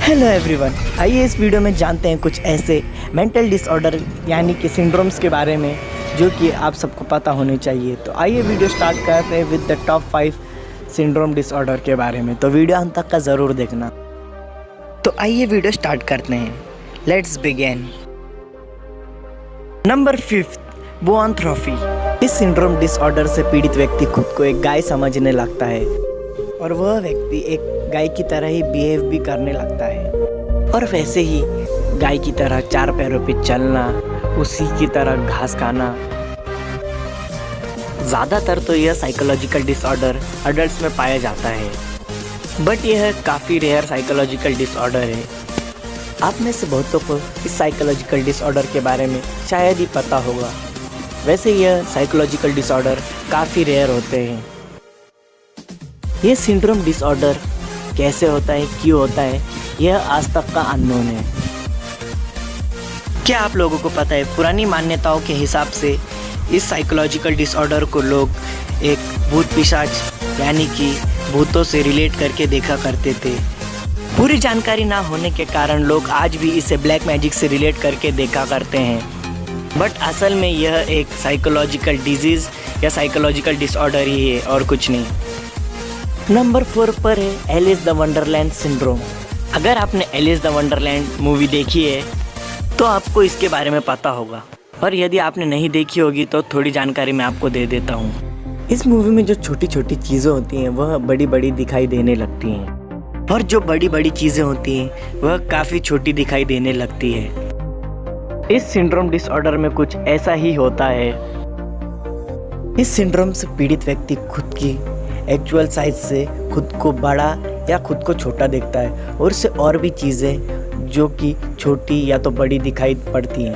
Hello everyone, आइए इस video में जानते हैं कुछ ऐसे मेंटल डिसऑर्डर यानी कि सिंड्रोम्स के बारे में जो कि आप सबको पता होने चाहिए। तो आइए वीडियो स्टार्ट करते हैं with the top 5 syndrome disorder के बारे में। तो वीडियो अंत तक का ज़रूर देखना। तो आइए वीडियो स्टार्ट करते हैं। Let's begin. नंबर 5, बोआंथ्रोफी। इस सिंड्रोम डिसऑर्डर से पीड़ित व्यक्ति खुद को एक गाय समझने लगता है और वह व्यक्ति एक गाय की तरह ही बिहेव भी करने लगता है और वैसे ही गाय की तरह 4 पैरों पे चलना, उसी की तरह घास खाना। ज़्यादातर तो यह साइकोलॉजिकल डिसऑर्डर अडल्ट्स में पाया जाता है, बट यह काफ़ी रेयर साइकोलॉजिकल डिसऑर्डर है। आप में से बहुतों को इस साइकोलॉजिकल डिसऑर्डर के बारे में शायद ही पता होगा। वैसे यह साइकोलॉजिकल डिसऑर्डर काफ़ी रेयर होते हैं। ये सिंड्रोम डिसऑर्डर कैसे होता है, क्यों होता है, यह आज तक का अननोन है। क्या आप लोगों को पता है, पुरानी मान्यताओं के हिसाब से इस साइकोलॉजिकल डिसऑर्डर को लोग एक भूत पिशाच यानी कि भूतों से रिलेट करके देखा करते थे। पूरी जानकारी ना होने के कारण लोग आज भी इसे ब्लैक मैजिक से रिलेट करके देखा करते हैं, बट असल में यह एक साइकोलॉजिकल डिजीज़ या साइकोलॉजिकल डिसऑर्डर ही है और कुछ नहीं। नंबर 4 पर है एलिस द वंडरलैंड सिंड्रोम। अगर आपने एलिस द वंडरलैंड मूवी देखी है तो आपको इसके बारे में पता होगा, और यदि आपने नहीं देखी होगी तो थोड़ी जानकारी मैं आपको दे देता हूँ। इस मूवी में जो छोटी छोटी चीज़ें होती हैं वह बड़ी बड़ी दिखाई देने लगती हैं, और जो बड़ी बड़ी चीज़ें होती हैं वह काफ़ी छोटी दिखाई देने लगती है। इस सिंड्रोम डिसऑर्डर में कुछ ऐसा ही होता है। इस सिंड्रोम से पीड़ित व्यक्ति खुद की एक्चुअल साइज से खुद को बड़ा या खुद को छोटा देखता है, और उससे और भी चीज़ें जो कि छोटी या तो बड़ी दिखाई पड़ती हैं।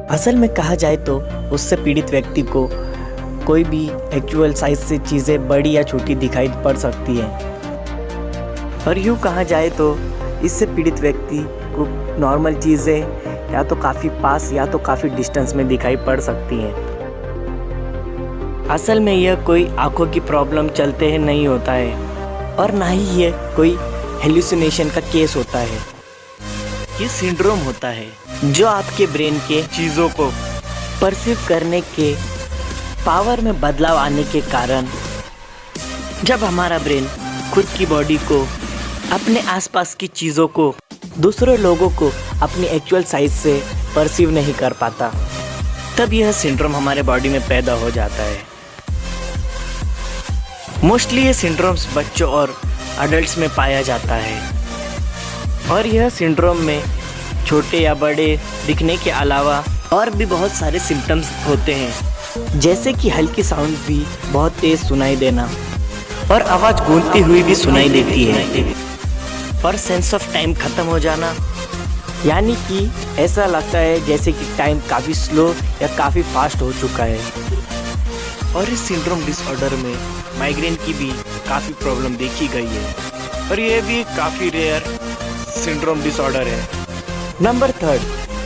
असल में कहा जाए तो उससे पीड़ित व्यक्ति को कोई भी एक्चुअल साइज से चीज़ें बड़ी या छोटी दिखाई पड़ सकती हैं, और यूँ कहा जाए तो इससे पीड़ित व्यक्ति को नॉर्मल चीज़ें या तो काफ़ी पास या तो काफ़ी डिस्टेंस में दिखाई पड़ सकती हैं। असल में यह कोई आंखों की प्रॉब्लम चलते हैं नहीं होता है, और ना ही यह कोई हेलुसिनेशन का केस होता है। ये सिंड्रोम होता है जो आपके ब्रेन के चीज़ों को परसीव करने के पावर में बदलाव आने के कारण, जब हमारा ब्रेन खुद की बॉडी को, अपने आसपास की चीज़ों को, दूसरे लोगों को अपनी एक्चुअल साइज से परसीव नहीं कर पाता, तब यह सिंड्रोम हमारे बॉडी में पैदा हो जाता है। मोस्टली ये सिंड्रोम्स बच्चों और अडल्ट्स में पाया जाता है, और यह सिंड्रोम में छोटे या बड़े दिखने के अलावा और भी बहुत सारे सिम्टम्स होते हैं, जैसे कि हल्की साउंड भी बहुत तेज़ सुनाई देना, और आवाज़ गूंजती हुई भी सुनाई देती है, और सेंस ऑफ टाइम ख़त्म हो जाना, यानी कि ऐसा लगता है जैसे कि टाइम काफ़ी स्लो या काफ़ी फास्ट हो चुका है। और इस सिंड्रोम डिसऑर्डर में माइग्रेन की भी काफ़ी प्रॉब्लम देखी गई है, और यह भी काफ़ी रेयर सिंड्रोम डिसऑर्डर है। Number 3,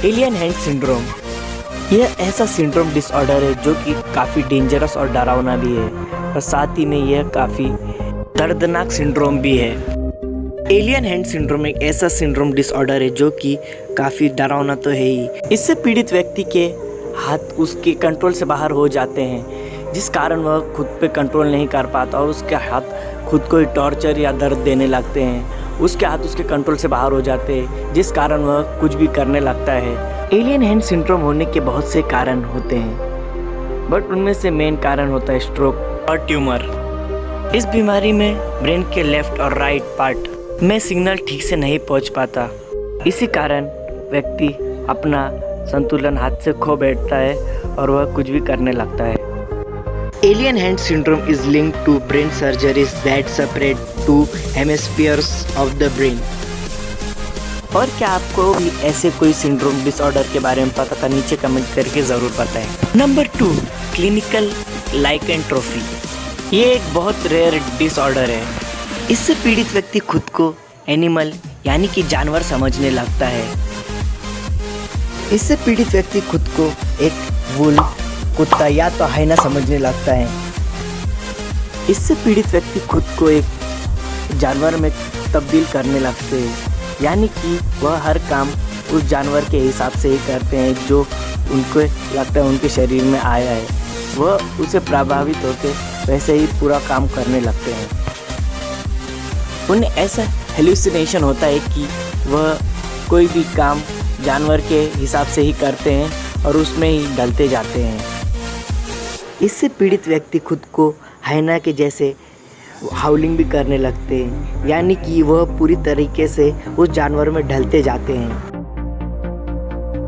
alien hand syndrome. यह ऐसा सिंड्रोम डिसऑर्डर है जो कि काफ़ी डेंजरस और डरावना भी है, और साथ ही में यह काफ़ी दर्दनाक सिंड्रोम भी है। एलियन हैंड सिंड्रोम एक ऐसा सिंड्रोम डिसऑर्डर है जो कि काफ़ी डरावना तो है ही। इससे पीड़ित व्यक्ति के हाथ उसके कंट्रोल से बाहर हो जाते हैं, जिस कारण वह खुद पे कंट्रोल नहीं कर पाता, और उसके हाथ खुद को ही टॉर्चर या दर्द देने लगते हैं। उसके हाथ उसके कंट्रोल से बाहर हो जाते हैं, जिस कारण वह कुछ भी करने लगता है। एलियन हैंड सिंड्रोम होने के बहुत से कारण होते हैं, बट उनमें से मेन कारण होता है स्ट्रोक और ट्यूमर। इस बीमारी में ब्रेन के लेफ्ट और राइट पार्ट में सिग्नल ठीक से नहीं पहुंच पाता। इसी कारण व्यक्ति अपना संतुलन हाथ से खो बैठता है और वह कुछ भी करने लगता है। Alien hand syndrome is linked to brain surgeries that separate two hemispheres of the brain. और क्या आपको भी ऐसे कोई सिंड्रोम डिसऑर्डर के बारे में पता था? नीचे कमेंट करके ज़रूर बताएं। Number 2, clinical lycanthropy. ये एक बहुत रेयर डिसऑर्डर है। इससे पीड़ित व्यक्ति खुद को एनिमल यानी कि जानवर समझने लगता है। इससे पीड़ित व्यक्ति खुद को एक वुल्फ, कुत्ता या तो हाइना समझने लगता है। इससे पीड़ित व्यक्ति खुद को एक जानवर में तब्दील करने लगते हैं, यानी कि वह हर काम उस जानवर के हिसाब से ही करते हैं जो उनको लगता है उनके शरीर में आया है। वह उसे प्रभावित होकर वैसे ही पूरा काम करने लगते हैं। उन्हें ऐसा हेलुसिनेशन होता है कि वह कोई भी काम जानवर के हिसाब से ही करते हैं और उसमें ही ढलते जाते हैं। इससे पीड़ित व्यक्ति खुद को हाइना के जैसे हाउलिंग भी करने लगते हैं, यानी कि वह पूरी तरीके से उस जानवर में ढलते जाते हैं।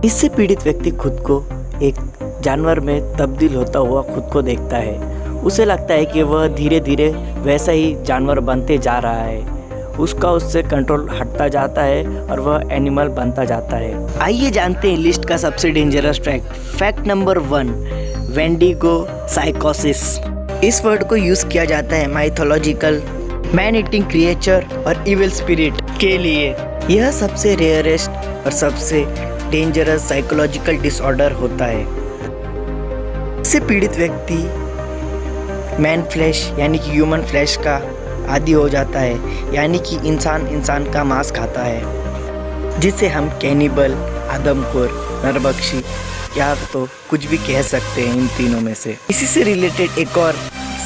इससे पीड़ित व्यक्ति खुद को एक जानवर में तब्दील होता हुआ खुद को देखता है। उसे लगता है कि वह धीरे धीरे वैसा ही जानवर बनते जा रहा है। उसका उससे कंट्रोल हटता जाता है और वह एनिमल बनता जाता है। आइए जानते हैं लिस्ट का सबसे डेंजरस फैक्ट नंबर 1, वेंडिगो साइकोसिस। इस वर्ड को यूज़ किया जाता है माइथोलॉजिकल मैन ईटिंग क्रिएचर और इविल स्पिरिट के लिए। यह सबसे रेयरेस्ट और सबसे डेंजरस साइकोलॉजिकल डिसऑर्डर होता है। इससे पीड़ित व्यक्ति मैन फ्लैश यानी कि ह्यूमन फ्लैश का आदी हो जाता है, यानी कि इंसान का मांस खाता है, जिसे हम कैनिबल, आदमखोर, नरभक्षी या तो कुछ भी कह सकते हैं इन तीनों में से। इसी से रिलेटेड एक और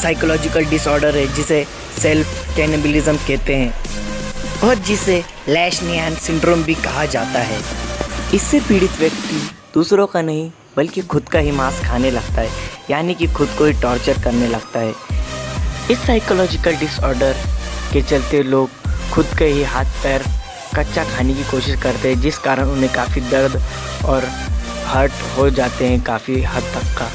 साइकोलॉजिकल डिसऑर्डर है जिसे सेल्फ कैनिबलिज्म कहते हैं और जिसे लैशनियन सिंड्रोम भी कहा जाता है। इससे पीड़ित व्यक्ति दूसरों का नहीं बल्कि खुद का ही मांस खाने लगता है, यानी कि खुद को ही टॉर्चर करने लगता है। इस साइकोलॉजिकल डिसऑर्डर के चलते लोग खुद के ही हाथ पैर कच्चा खाने की कोशिश करते हैं, जिस कारण उन्हें काफ़ी दर्द और हर्ट हो जाते हैं काफ़ी हद तक का।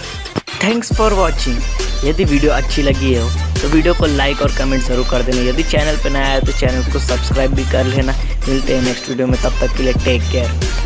Thanks for watching. यदि वीडियो अच्छी लगी हो तो वीडियो को लाइक और कमेंट ज़रूर कर देना। यदि चैनल पर नया है तो चैनल को सब्सक्राइब भी कर लेना। मिलते हैं नेक्स्ट वीडियो में, तब तक के लिए टेक केयर।